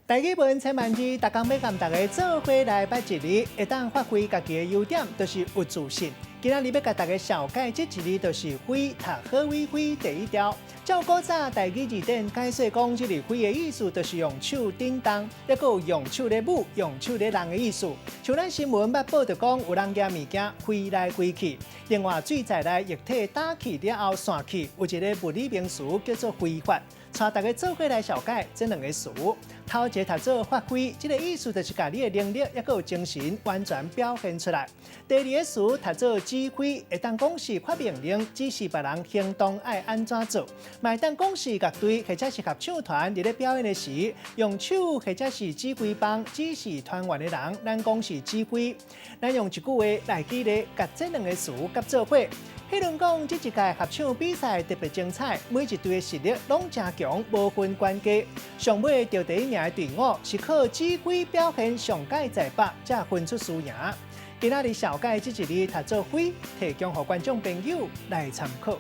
大家问千万字，大家要跟大家做伙来捌一字，会当发挥家己的优点，就是有自信。今仔日要甲大家小解这一字，就是灰，读好为灰第一条。照古早台语字典解说讲，这个灰的意思就是用手叮当，也有用手咧舞、用手咧人的意思。像咱新闻捌报就讲，有人拿物件飞来飞去。另外，水在内液体打气了后散去，有一个物理名词叫做挥发。带大家做伙来小解这两个词。头一个读做发挥，这个意思就是把你的能力也有精神完全表现出来。第二个词读做指挥，会当讲是发命令，指示别人行动爱安怎做。嘛当讲是乐队或者是合唱团伫咧表演的时，用手或者是指挥棒指示团员的人，咱讲是指挥。咱用一句话来举例，甲这两个词夹做伙。迄轮讲，这一届合唱比赛特别精彩，每一队的实力拢真强，无分关系。上尾得第一名的队伍是靠指挥表现上界在北，才分出输赢。今仔日小解这一字读做灰，提供给观众朋友来参考。